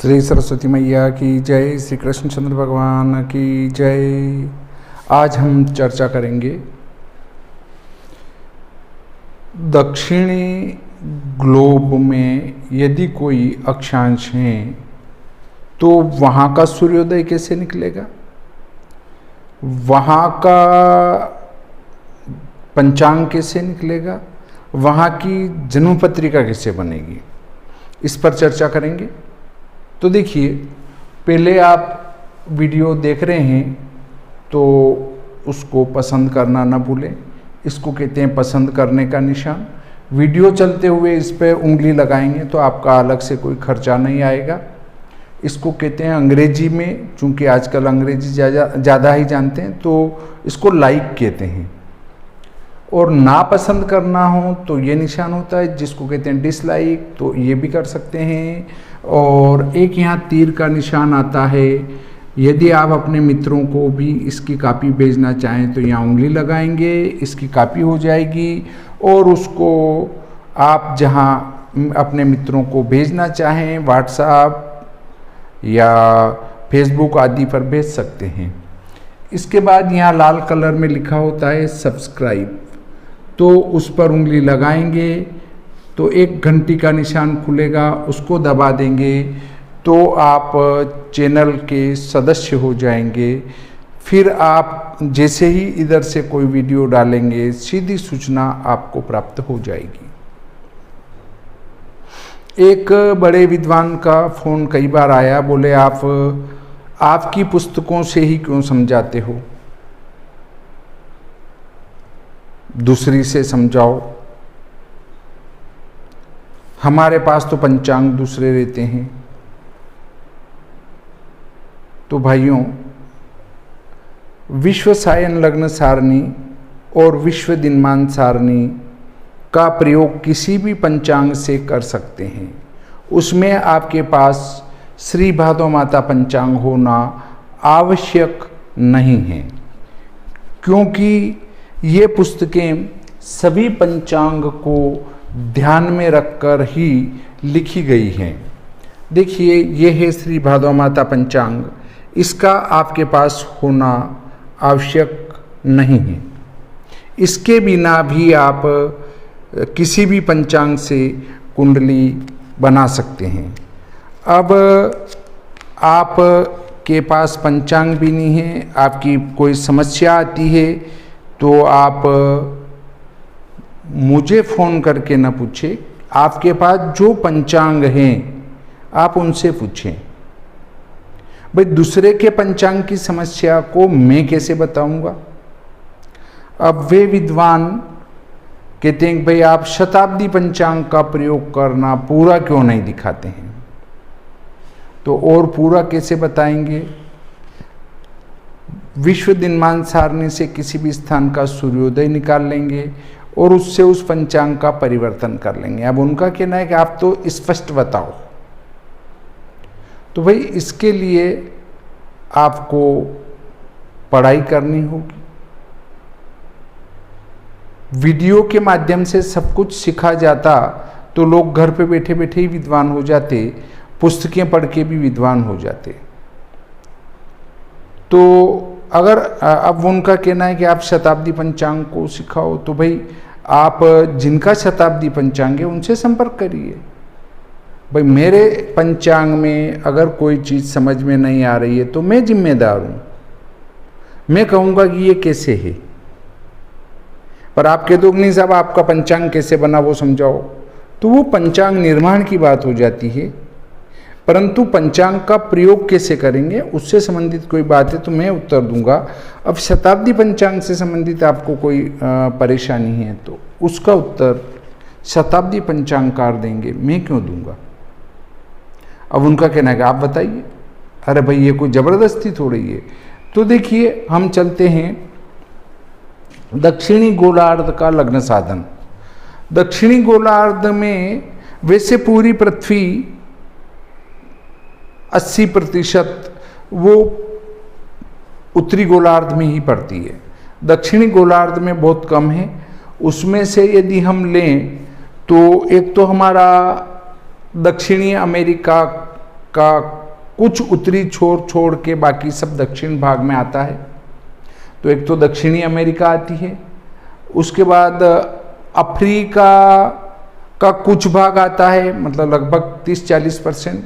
श्री सरस्वती मैया की जय, श्री कृष्णचंद्र भगवान की जय। आज हम चर्चा करेंगे दक्षिणी ग्लोब में यदि कोई अक्षांश हैं तो वहाँ का सूर्योदय कैसे निकलेगा, वहाँ का पंचांग कैसे निकलेगा, वहाँ की जन्म पत्रिका कैसे बनेगी, इस पर चर्चा करेंगे। तो देखिए, पहले आप वीडियो देख रहे हैं तो उसको पसंद करना ना भूलें। इसको कहते हैं पसंद करने का निशान। वीडियो चलते हुए इस पर उंगली लगाएंगे तो आपका अलग से कोई खर्चा नहीं आएगा। इसको कहते हैं अंग्रेजी में, चूँकि आजकल अंग्रेजी ज़्यादा ही जानते हैं तो इसको लाइक कहते हैं। और ना पसंद करना हो तो ये निशान होता है जिसको कहते हैं डिसलाइक, तो ये भी कर सकते हैं। और एक यहाँ तीर का निशान आता है। यदि आप अपने मित्रों को भी इसकी कॉपी भेजना चाहें तो यहाँ उंगली लगाएंगे, इसकी कॉपी हो जाएगी और उसको आप जहाँ अपने मित्रों को भेजना चाहें व्हाट्सएप या फेसबुक आदि पर भेज सकते हैं। इसके बाद यहाँ लाल कलर में लिखा होता है सब्सक्राइब, तो उस पर उंगली लगाएंगे तो एक घंटी का निशान खुलेगा, उसको दबा देंगे तो आप चैनल के सदस्य हो जाएंगे। फिर आप जैसे ही इधर से कोई वीडियो डालेंगे सीधी सूचना आपको प्राप्त हो जाएगी। एक बड़े विद्वान का फ़ोन कई बार आया, बोले आपकी पुस्तकों से ही क्यों समझाते हो, दूसरी से समझाओ, हमारे पास तो पंचांग दूसरे रहते हैं। तो भाइयों, विश्व सायन लग्न सारणी और विश्व दिनमान सारणी का प्रयोग किसी भी पंचांग से कर सकते हैं। उसमें आपके पास श्री भादो माता पंचांग होना आवश्यक नहीं है, क्योंकि ये पुस्तकें सभी पंचांग को ध्यान में रखकर ही लिखी गई हैं। देखिए, ये है श्री भादो माता पंचांग, इसका आपके पास होना आवश्यक नहीं है। इसके बिना भी आप किसी भी पंचांग से कुंडली बना सकते हैं। अब आप के पास पंचांग भी नहीं है, आपकी कोई समस्या आती है तो आप मुझे फ़ोन करके न पूछें, आपके पास जो पंचांग हैं आप उनसे पूछें। भाई, दूसरे के पंचांग की समस्या को मैं कैसे बताऊंगा। अब वे विद्वान कहते हैं भाई आप शताब्दी पंचांग का प्रयोग करना, पूरा क्यों नहीं दिखाते हैं। तो और पूरा कैसे बताएंगे। विश्व दिनमान सारणी से किसी भी स्थान का सूर्योदय निकाल लेंगे और उससे उस पंचांग का परिवर्तन कर लेंगे। अब उनका कहना है कि आप तो स्पष्ट बताओ। तो भाई, इसके लिए आपको पढ़ाई करनी होगी। वीडियो के माध्यम से सब कुछ सिखा जाता तो लोग घर पे बैठे बैठे ही विद्वान हो जाते, पुस्तकें पढ़ के भी विद्वान हो जाते। तो अगर अब उनका कहना है कि आप शताब्दी पंचांग को सिखाओ, तो भाई आप जिनका शताब्दी पंचांग है उनसे संपर्क करिए। भाई, मेरे पंचांग में अगर कोई चीज़ समझ में नहीं आ रही है तो मैं जिम्मेदार हूँ, मैं कहूँगा कि ये कैसे है। पर आप कह दो नहीं साहब आपका पंचांग कैसे बना वो समझाओ, तो वो पंचांग निर्माण की बात हो जाती है। परंतु पंचांग का प्रयोग कैसे करेंगे उससे संबंधित कोई बात है तो मैं उत्तर दूंगा। अब शताब्दी पंचांग से संबंधित आपको कोई परेशानी है तो उसका उत्तर शताब्दी पंचांगकार देंगे, मैं क्यों दूंगा। अब उनका कहना है कि आप बताइए। अरे भाई, ये कोई ज़बरदस्ती थोड़ी है। तो देखिए, हम चलते हैं दक्षिणी गोलार्ध का लग्न साधन। दक्षिणी गोलार्ध में वैसे पूरी पृथ्वी 80% वो उत्तरी गोलार्ध में ही पड़ती है, दक्षिणी गोलार्ध में बहुत कम है। उसमें से यदि हम लें तो एक तो हमारा दक्षिणी अमेरिका का कुछ उत्तरी छोर छोड़ के बाकी सब दक्षिण भाग में आता है। तो एक तो दक्षिणी अमेरिका आती है, उसके बाद अफ्रीका का कुछ भाग आता है, मतलब लगभग 30-40%,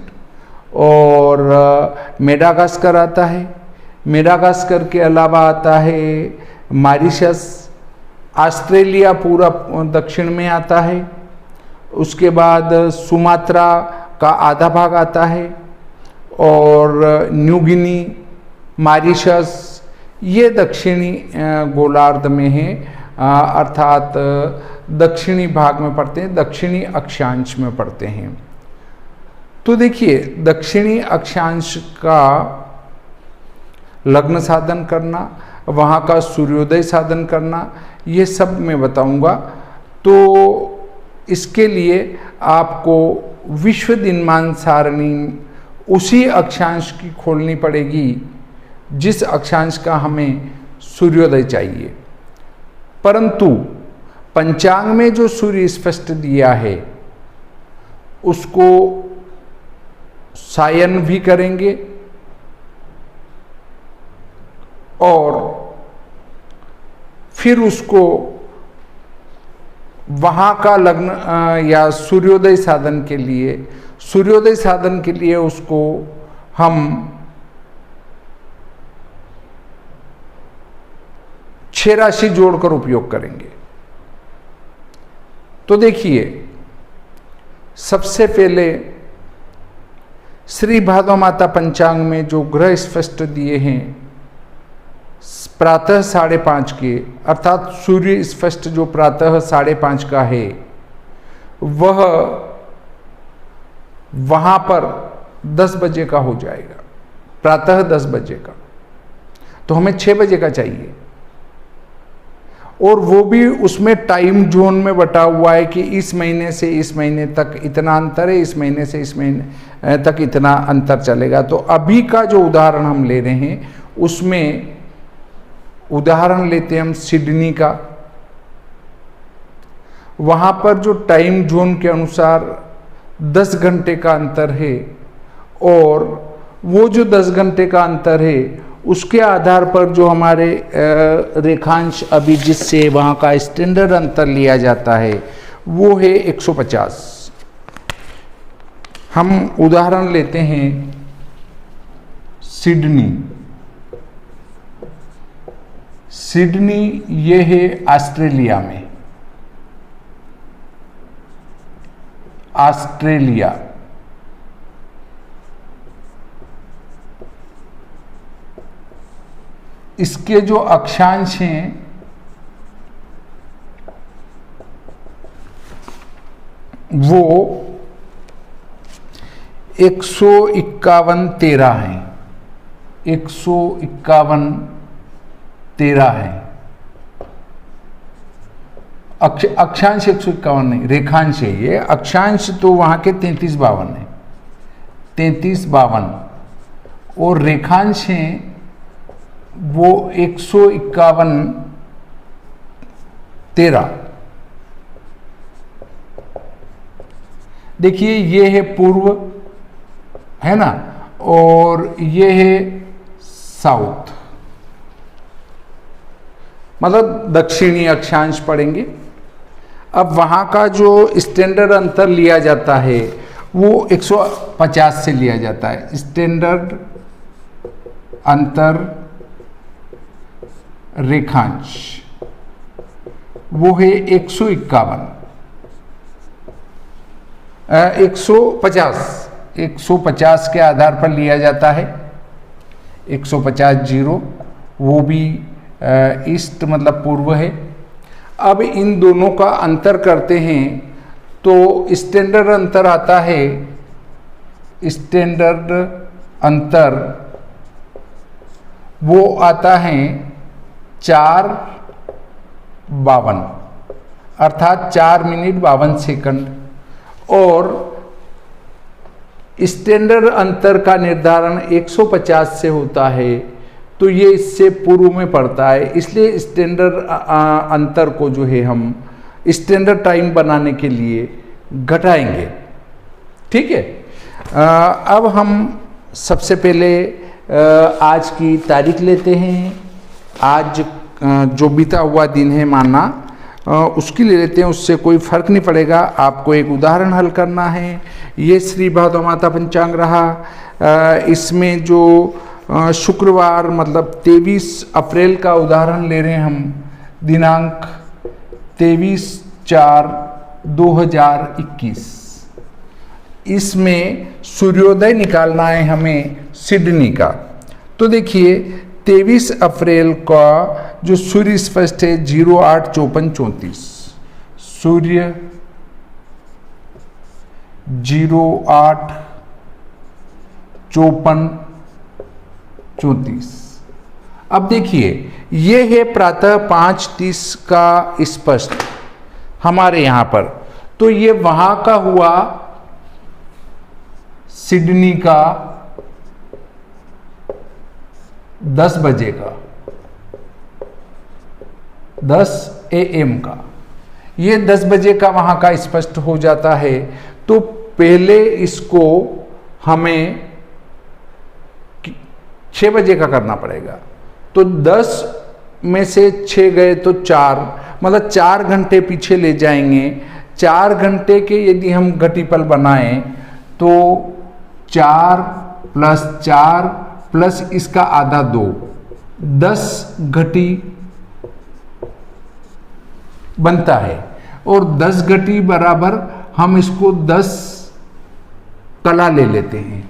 और मेडागास्कर आता है। मेडागास्कर के अलावा आता है मॉरिशस, ऑस्ट्रेलिया पूरा दक्षिण में आता है। उसके बाद सुमात्रा का आधा भाग आता है, और न्यू गिनी, मॉरिशस, ये दक्षिणी गोलार्ध में है, अर्थात दक्षिणी भाग में पड़ते हैं, दक्षिणी अक्षांश में पड़ते हैं। तो देखिए, दक्षिणी अक्षांश का लग्न साधन करना, वहाँ का सूर्योदय साधन करना, ये सब मैं बताऊंगा। तो इसके लिए आपको विश्व दिनमान सारणी उसी अक्षांश की खोलनी पड़ेगी जिस अक्षांश का हमें सूर्योदय चाहिए। परंतु पंचांग में जो सूर्य स्पष्ट दिया है उसको सायन भी करेंगे, और फिर उसको वहाँ का लग्न या सूर्योदय साधन के लिए उसको हम 6 राशि जोड़कर उपयोग करेंगे। तो देखिए, सबसे पहले श्री भादव माता पंचांग में जो ग्रह स्पष्ट दिए हैं प्रातः 5:30 के, अर्थात सूर्य स्पष्ट जो प्रातः 5:30 का है, वह वहां पर 10 बजे का हो जाएगा, प्रातः 10 बजे का। तो हमें 6 बजे का चाहिए, और वो भी उसमें टाइम जोन में बटा हुआ है कि इस महीने से इस महीने तक इतना अंतर है, इस महीने से इस महीने तक इतना अंतर चलेगा। तो अभी का जो उदाहरण हम ले रहे हैं, उसमें उदाहरण लेते हैं हम सिडनी का। वहाँ पर जो टाइम जोन के अनुसार 10 घंटे का अंतर है, और वो जो 10 घंटे का अंतर है उसके आधार पर जो हमारे रेखांश अभी जिससे वहाँ का स्टैंडर्ड अंतर लिया जाता है वो है 150। हम उदाहरण लेते हैं सिडनी। सिडनी ये है ऑस्ट्रेलिया में, ऑस्ट्रेलिया। इसके जो अक्षांश हैं वो 151-13 हैं, 151-13 है। अक्षांश 151 नहीं, रेखांश है ये। अक्षांश तो वहाँ के 33-52 है, 33-52, और रेखांश हैं वो 151-13। देखिए, ये है पूर्व, है ना, और ये है साउथ, मतलब दक्षिणी अक्षांश पढ़ेंगे। अब वहाँ का जो स्टैंडर्ड अंतर लिया जाता है वो 150 से लिया जाता है। स्टैंडर्ड अंतर रेखांश वो है 151, 150 के आधार पर लिया जाता है। 150 जीरो, वो भी ईस्ट मतलब पूर्व है। अब इन दोनों का अंतर करते हैं तो स्टैंडर्ड अंतर आता है, स्टैंडर्ड अंतर वो आता है 4:52, अर्थात 4 मिनट 52 सेकंड। और स्टैंडर्ड अंतर का निर्धारण 150 से होता है, तो ये इससे पूर्व में पड़ता है। इसलिए स्टैंडर्ड अंतर को जो है हम स्टैंडर्ड टाइम बनाने के लिए घटाएंगे। ठीक है। अब हम सबसे पहले आज की तारीख लेते हैं। आज जो बीता हुआ दिन है मानना, उसकी ले लेते हैं, उससे कोई फर्क नहीं पड़ेगा। आपको एक उदाहरण हल करना है। ये श्री भादौ माता पंचांग रहा। इसमें जो शुक्रवार मतलब 23 अप्रैल का उदाहरण ले रहे हैं हम, दिनांक 23/4/2021। इसमें सूर्योदय निकालना है हमें सिडनी का। तो देखिए 23 अप्रैल का जो सूर्य स्पष्ट है 08:54-34, सूर्य 08:54-34। अब देखिए ये है प्रातः 5:30 का स्पष्ट हमारे यहाँ पर। तो ये वहाँ का हुआ सिडनी का 10 बजे का, 10 AM का। ये 10 बजे का वहाँ का स्पष्ट हो जाता है। तो पहले इसको हमें 6 बजे का करना पड़ेगा। तो 10 में से 6 गए तो 4, मतलब 4 घंटे पीछे ले जाएंगे। 4 घंटे के यदि हम घटीपल बनाएं तो 4 + 4 प्लस इसका आधा 2, 10 घटी बनता है। और 10 घटी बराबर हम इसको 10 कला ले लेते हैं।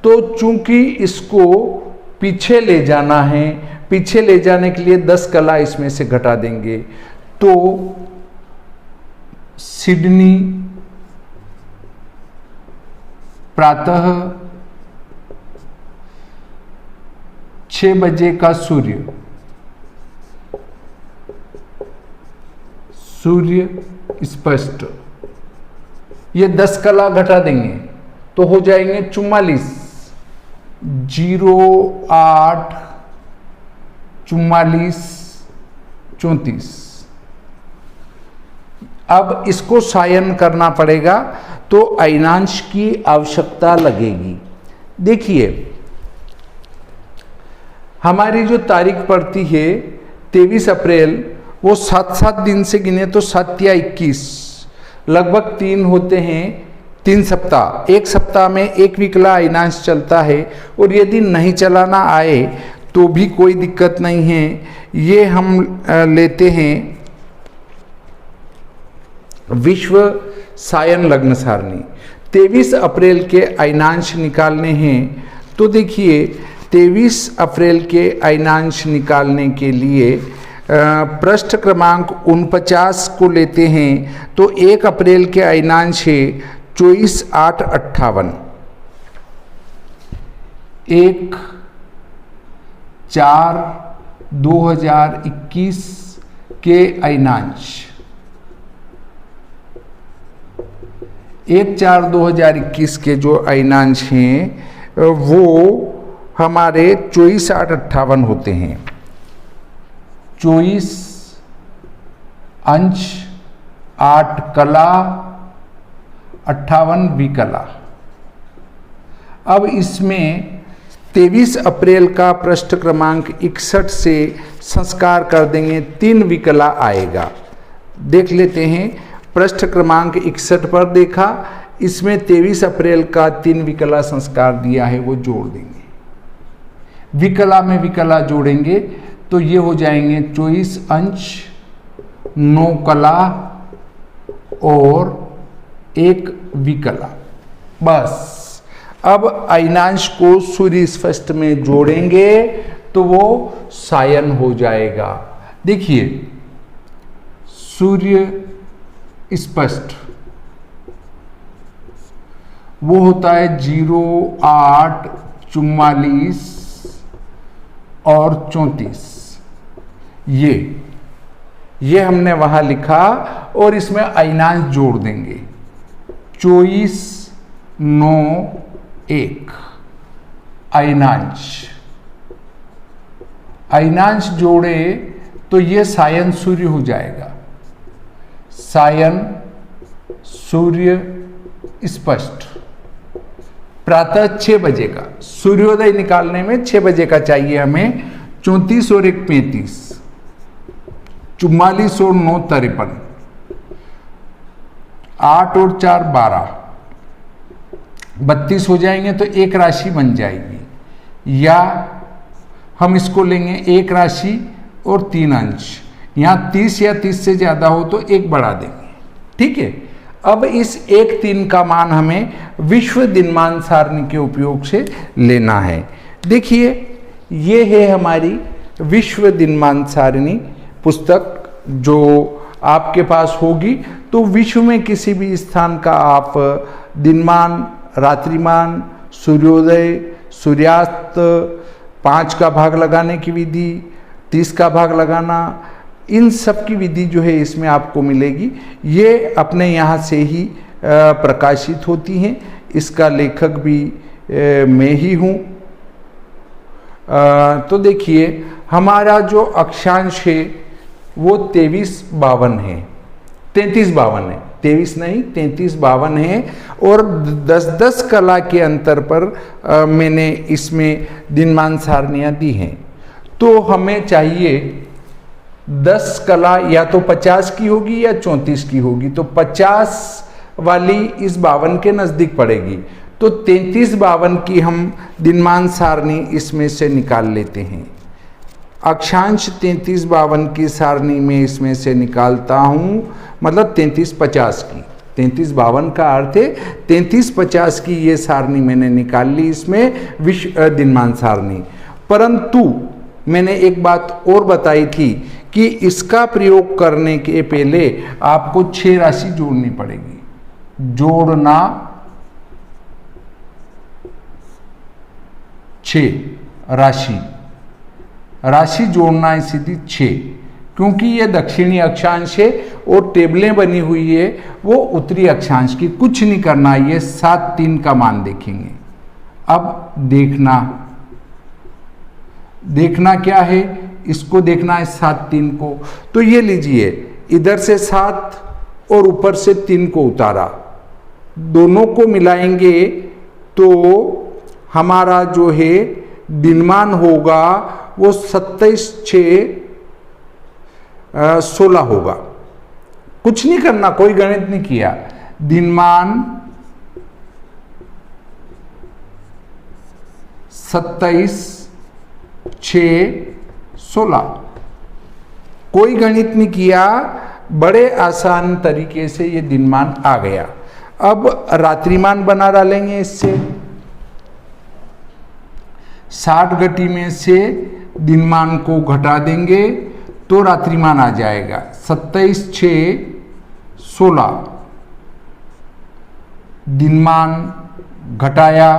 तो चूंकि इसको पीछे ले जाना है, पीछे ले जाने के लिए 10 कला इसमें से घटा देंगे। तो सिडनी प्रातः 6 बजे का सूर्य स्पष्ट, ये 10 कला घटा देंगे तो हो जाएंगे 44, 08:44-34। अब इसको सायन करना पड़ेगा तो अयनांश की आवश्यकता लगेगी। देखिए हमारी जो तारीख पड़ती है 23 अप्रैल, वो 7 दिन से गिने तो 7 या 21, लगभग 3 होते हैं। 3 सप्ताह, एक सप्ताह में एक विकला अयनांश चलता है। और यदि नहीं चलाना आए तो भी कोई दिक्कत नहीं है। ये हम लेते हैं विश्व सायन लग्न सारणी। 23 अप्रैल के अयनांश निकालने हैं। तो देखिए 23 अप्रैल के अयनांश निकालने के लिए पृष्ठ क्रमांक 49 को लेते हैं। तो 1 अप्रैल के अयनांश है 24/8/58, 1/4/2021 के अयनांश, 1/4/2021 के जो अयनांश हैं वो हमारे 24/8/58 होते हैं। 24 अंश, 8 कला, 58 विकला। अब इसमें 23 अप्रैल का पृष्ठ क्रमांक 61 से संस्कार कर देंगे, 3 विकला आएगा। देख लेते हैं पृष्ठ क्रमांक 61 पर देखा, इसमें 23 अप्रैल का 3 विकला संस्कार दिया है, वो जोड़ देंगे। विकला में विकला जोड़ेंगे तो ये हो जाएंगे 24 अंश, 9 कला और 1 विकला। बस अब अयनांश को सूर्य स्पष्ट में जोड़ेंगे तो वो सायन हो जाएगा। देखिए सूर्य स्पष्ट वो होता है 08:44 और 34। ये हमने वहां लिखा और इसमें अयनांश जोड़ देंगे 24/9/1 अयनांश जोड़े तो ये सायन सूर्य हो जाएगा। सायन सूर्य स्पष्ट प्रातः 6 बजे का सूर्योदय निकालने में 6 बजे का चाहिए हमें। 34 और 1 35, 44 और 9 53, 8 और 4 12, 32 हो जाएंगे तो एक राशि बन जाएगी। या हम इसको लेंगे एक राशि और 3 अंश, यहाँ 30 या 30 से ज़्यादा हो तो एक बढ़ा देंगे। ठीक है, अब इस 1 3 का मान हमें विश्व दिनमान सारणी के उपयोग से लेना है। देखिए ये है हमारी विश्व दिनमान सारणी पुस्तक जो आपके पास होगी। तो विश्व में किसी भी स्थान का आप दिनमान, रात्रिमान, सूर्योदय, सूर्यास्त, 5 का भाग लगाने की विधि, 30 का भाग लगाना, इन सब की विधि जो है इसमें आपको मिलेगी। ये अपने यहाँ से ही प्रकाशित होती हैं। इसका लेखक भी मैं ही हूँ। तो देखिए हमारा जो अक्षांश है वो 2352 है, 3352 है, 23 नहीं 3352 है। और 10-10 कला के अंतर पर मैंने इसमें दिनमान सारणियाँ दी हैं। तो हमें चाहिए 10 कला या तो 50 की होगी या 34 की होगी, तो 50 वाली इस 52 के नज़दीक पड़ेगी। तो 3352 की हम दिनमान सारणी इसमें से निकाल लेते हैं। अक्षांश 3352 की सारणी में इसमें से निकालता हूँ, मतलब 3350 की। 3352 का अर्थ है 3350 की ये सारणी मैंने निकाल ली इसमें विश्व दिनमान सारणी। परंतु मैंने एक बात और बताई थी कि इसका प्रयोग करने के पहले आपको 6 राशि जोड़नी पड़ेगी। जोड़ना 6 राशि जोड़ना है सीधी 6, क्योंकि ये दक्षिणी अक्षांश है और टेबलें बनी हुई है वो उत्तरी अक्षांश की। कुछ नहीं करना, ये 7 3 का मान देखेंगे। अब देखना क्या है, इसको देखना है 7 3 को। तो ये लीजिए, इधर से 7 और ऊपर से 3 को उतारा, दोनों को मिलाएंगे तो हमारा जो है दिनमान होगा वो 27 6 16 होगा। कुछ नहीं करना, कोई गणित नहीं किया। दिनमान 27 6 16, कोई गणित नहीं किया, बड़े आसान तरीके से ये दिनमान आ गया। अब रात्रिमान बना डालेंगे इससे। 60 घटी में से दिनमान को घटा देंगे तो रात्रिमान आ जाएगा 27 6 16। दिनमान घटाया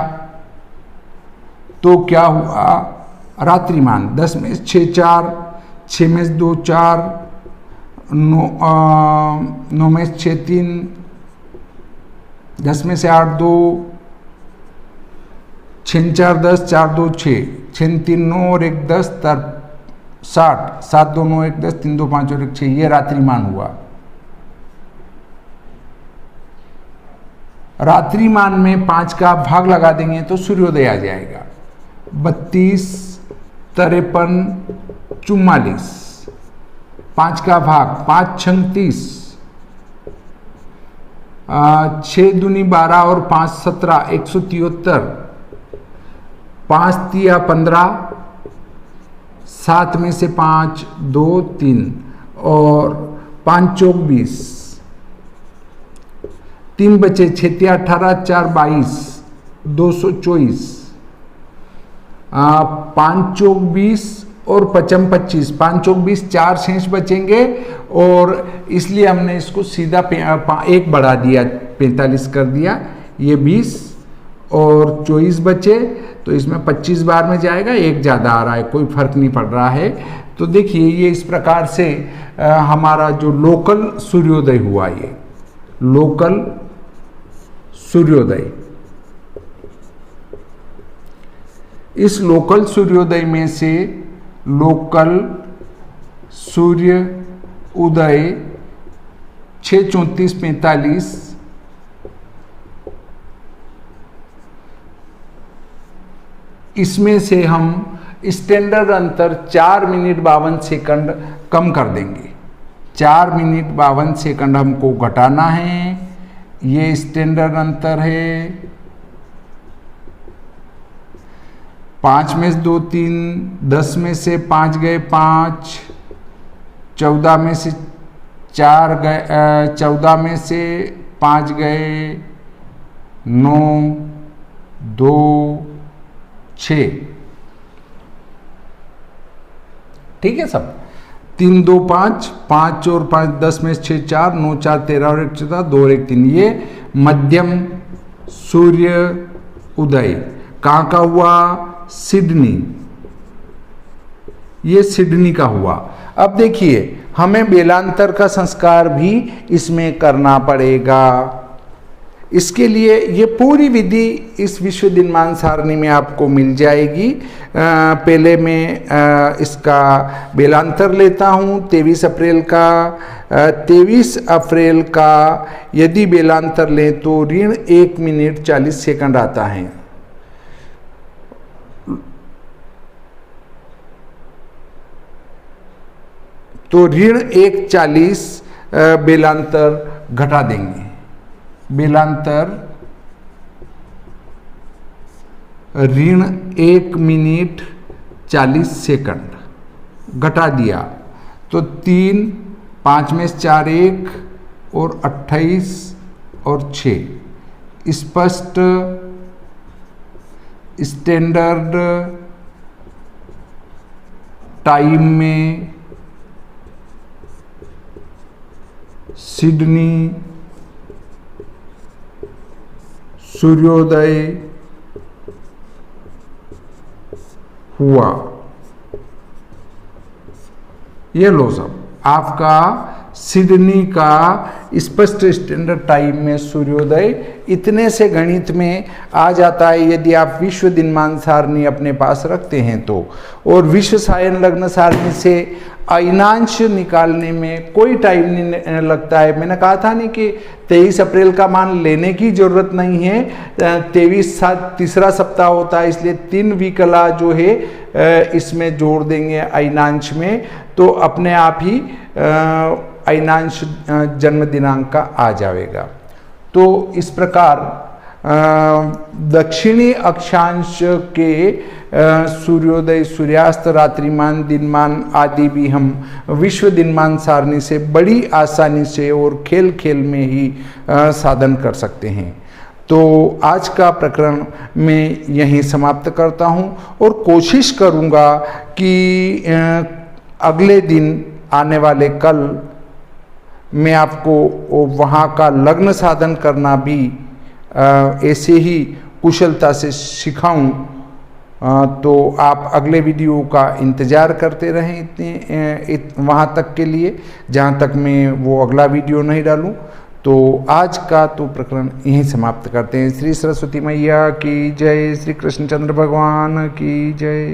तो क्या हुआ, रात्रिमान। 10 में 6 4, 6 में 2 4, 9 में 6 3, 10 में से 8 2, 6 4 10, 4 2 6, 6 3 9 और 1 10, 60, 7 2 9 1 10, 3 2 5 और 1 6, ये रात्रिमान हुआ। रात्रिमान में 5 का भाग लगा देंगे तो सूर्योदय आ जाएगा। 32 53 44, 5 का भाग, 5 6 30, 6 दूनी 12 और 5 17, 173, 5 तिया 15, 7 में से 5 2 3 और 5 चौक 20, 3 बचे, 6 तिया 18, 4 22, 224, 5 चौक 20 और 55 25, 5 चौक 20, 4 शेष बचेंगे और इसलिए हमने इसको सीधा 1 बढ़ा दिया, 45 कर दिया। ये 20 और 24 बचे तो इसमें 25 बार में जाएगा, 1 ज़्यादा आ रहा है, कोई फर्क नहीं पड़ रहा है। तो देखिए ये इस प्रकार से हमारा जो लोकल सूर्योदय हुआ, ये लोकल सूर्योदय। इस लोकल सूर्योदय में से लोकल सूर्य उदय 6 34 45 इसमें से हम स्टैंडर्ड अंतर 4 मिनट 52 सेकंड कम कर देंगे। 4 मिनट 52 सेकंड हमको घटाना है। ये स्टैंडर्ड अंतर है। 5 में से 2 3, 10 में से 5 गए 5, 14 में से 4 गए, 14 में से 5 गए 9, 2, 6। ठीक है सब। 3 2 5, 5 और 5 10 में से 6 4, 9 4 13 और 1 14, 2 और 1 3। ये मध्यम सूर्य उदय कहाँ का हुआ? सिडनी। ये सिडनी का हुआ। अब देखिए हमें बेलांतर का संस्कार भी इसमें करना पड़ेगा। इसके लिए ये पूरी विधि इस विश्व दिनमान सारणी में आपको मिल जाएगी। पहले मैं इसका बेलांतर लेता हूँ 23 अप्रैल का। 23 अप्रैल का यदि बेलांतर लें तो ऋण 1 मिनट 40 सेकंड आता है। तो ऋण 1:40 बेलांतर घटा देंगे। बेलांतर ऋण 1 मिनट 40 सेकंड घटा दिया तो 3, 5 में से 4 1 और 28 और 6 स्पष्ट स्टैंडर्ड टाइम में सिडनी सूर्योदय हुआ। ये लो सब आपका सिडनी का स्पष्ट स्टैंडर्ड टाइम में सूर्योदय इतने से गणित में आ जाता है यदि आप विश्व दिनमान सारणी अपने पास रखते हैं तो। और विश्व सायन लग्न सारणी से अयनांश निकालने में कोई टाइम नहीं लगता है। मैंने कहा था नहीं कि 23 अप्रैल का मान लेने की जरूरत नहीं है। 23 तीसरा सप्ताह होता है इसलिए 3 विकला जो है इसमें जोड़ देंगे अयनांश में तो अपने आप ही अयनांश जन्म दिनांक का आ जाएगा। तो इस प्रकार दक्षिणी अक्षांश के सूर्योदय सूर्यास्त रात्रिमान दिनमान आदि भी हम विश्व दिनमान सारणी से बड़ी आसानी से और खेल खेल में ही साधन कर सकते हैं। तो आज का प्रकरण मैं यहीं समाप्त करता हूं और कोशिश करूंगा कि अगले दिन आने वाले कल मैं आपको वहाँ का लग्न साधन करना भी ऐसे ही कुशलता से सिखाऊं। तो आप अगले वीडियो का इंतज़ार करते रहें वहाँ तक के लिए जहाँ तक मैं वो अगला वीडियो नहीं डालूं। तो आज का तो प्रकरण यहीं समाप्त करते हैं। श्री सरस्वती मैया की जय, श्री कृष्णचंद्र भगवान की जय।